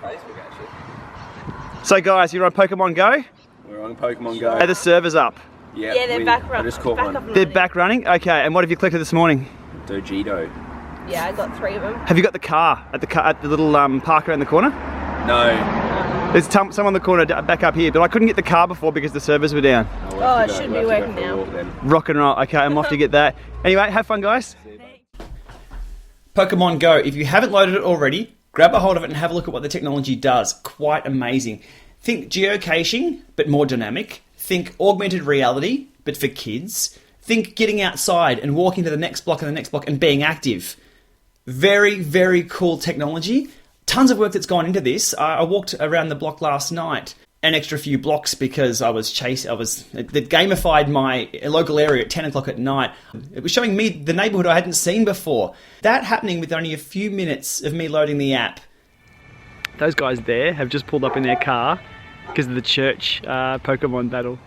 Facebook actually. So guys, you're on Pokemon Go? We're on Pokemon Go. Are the servers up? Yeah, they're back running. I just caught one. They're back running? Okay, and what have you collected this morning? Dogito. Yeah, I got 3 of them. Have you got the car at the little park around the corner? No. There's some on the corner back up here, but I couldn't get the car before because the servers were down. Oh, it should be working now. Rock and roll. Okay, I'm off to get that. Anyway, have fun, guys. Pokemon Go. If you haven't loaded it already, grab a hold of it and have a look at what the technology does. Quite amazing. Think geocaching, but more dynamic. Think augmented reality, but for kids. Think getting outside and walking to the next block and the next block and being active. Very, very cool technology. Tons of work that's gone into this. I walked around the block last night, an extra few blocks because they gamified my local area at 10 o'clock at night. It was showing me the neighborhood I hadn't seen before. That happening with only a few minutes of me loading the app. Those guys there have just pulled up in their car because of the church Pokemon battle.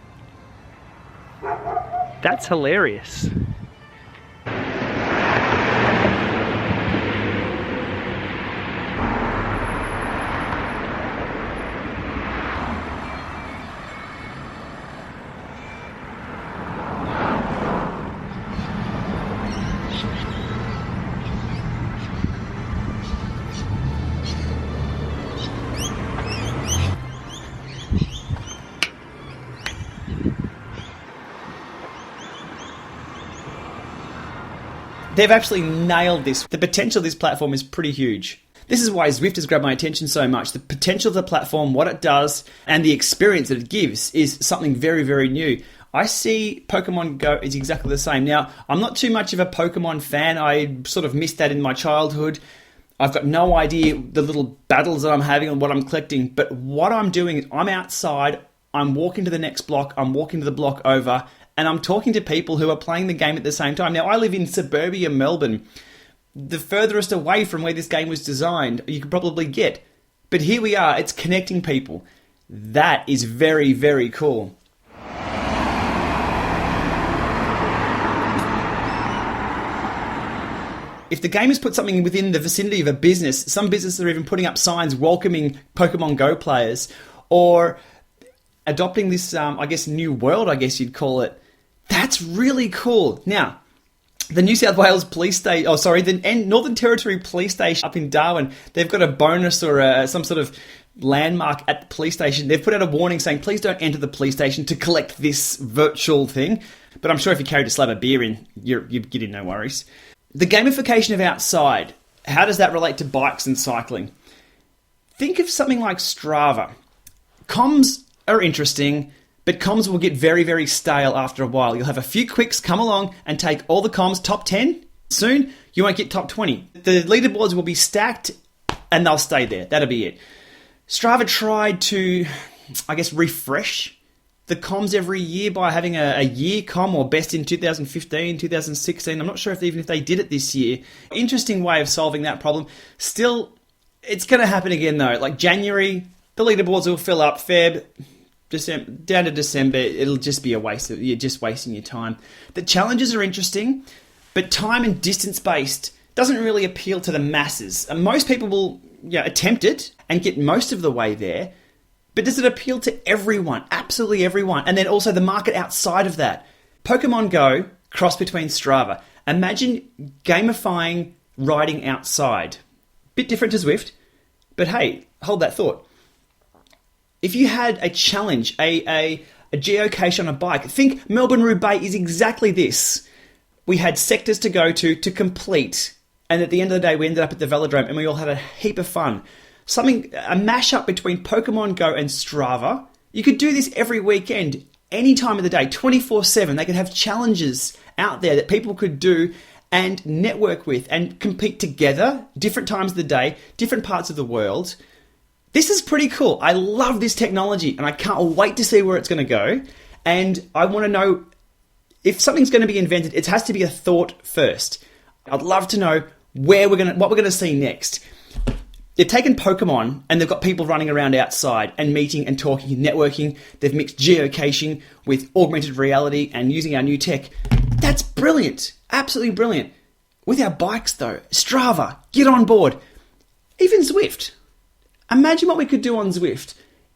That's hilarious. They've actually nailed this. The potential of this platform is pretty huge. This is why Zwift has grabbed my attention so much. The potential of the platform, what it does, and the experience that it gives is something very, very new. I see Pokemon Go is exactly the same. Now, I'm not too much of a Pokemon fan. I sort of missed that in my childhood. I've got no idea the little battles that I'm having and what I'm collecting. But what I'm doing is I'm outside, I'm walking to the next block, I'm walking to the block over, and I'm talking to people who are playing the game at the same time. Now, I live in suburbia Melbourne, the furthest away from where this game was designed you could probably get. But here we are, it's connecting people. That is very, very cool. If the game has put something within the vicinity of a business, some businesses are even putting up signs welcoming Pokemon Go players, or adopting this, new world, I guess you'd call it. That's really cool. Now, the New South Wales Police Station, the Northern Territory Police Station up in Darwin, they've got a bonus or some sort of landmark at the police station. They've put out a warning saying, please don't enter the police station to collect this virtual thing. But I'm sure if you carried a slab of beer in, you'd get in, no worries. The gamification of outside, how does that relate to bikes and cycling? Think of something like Strava. Comms are interesting, but comms will get very, very stale after a while. You'll have a few quicks come along and take all the comms, top 10. Soon, you won't get top 20. The leaderboards will be stacked and they'll stay there. That'll be it. Strava tried to, refresh the comms every year by having a year comm, or best in 2015, 2016. I'm not sure if they did it this year. Interesting way of solving that problem. Still, it's going to happen again though. Like January, the leaderboards will fill up. Feb, December, down to December, it'll just be a waste. You're just wasting your time. The challenges are interesting, but time and distance based doesn't really appeal to the masses. And most people will attempt it and get most of the way there. But does it appeal to everyone? Absolutely everyone. And then also the market outside of that. Pokemon Go, cross between Strava. Imagine gamifying riding outside. Bit different to Zwift, but hey, hold that thought. If you had a challenge, a geocache on a bike, think Melbourne-Roubaix is exactly this. We had sectors to go to complete, and at the end of the day, we ended up at the velodrome, and we all had a heap of fun. A mashup between Pokemon Go and Strava. You could do this every weekend, any time of the day, 24/7. They could have challenges out there that people could do and network with and compete together, different times of the day, different parts of the world. This is pretty cool. I love this technology and I can't wait to see where it's going to go. And I want to know if something's going to be invented, it has to be a thought first. I'd love to know what we're going to see next. They've taken Pokemon and they've got people running around outside and meeting and talking and networking. They've mixed geocaching with augmented reality and using our new tech. That's brilliant. Absolutely brilliant. With our bikes though, Strava, get on board. Even Zwift. Imagine what we could do on Zwift.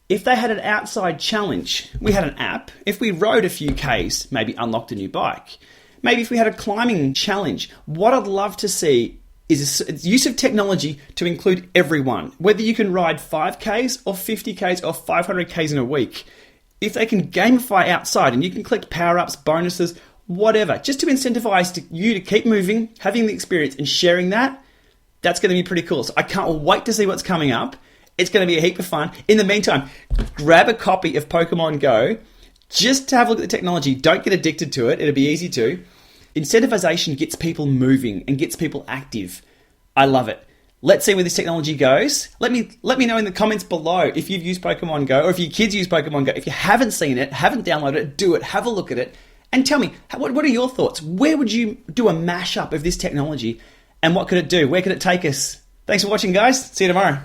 If they had an outside challenge, we had an app. If we rode a few Ks, maybe unlocked a new bike. Maybe if we had a climbing challenge. What I'd love to see is use of technology to include everyone. Whether you can ride 5Ks or 50Ks or 500Ks in a week. If they can gamify outside and you can collect power-ups, bonuses, whatever, just to incentivize you to keep moving, having the experience and sharing that, that's going to be pretty cool. So I can't wait to see what's coming up. It's going to be a heap of fun. In the meantime, grab a copy of Pokemon Go just to have a look at the technology. Don't get addicted to it. It'll be easy to. Incentivization gets people moving and gets people active. I love it. Let's see where this technology goes. Let me know in the comments below if you've used Pokemon Go or if your kids use Pokemon Go. If you haven't seen it, haven't downloaded it, do it. Have a look at it. And tell me, what are your thoughts? Where would you do a mashup of this technology? And what could it do? Where could it take us? Thanks for watching, guys. See you tomorrow.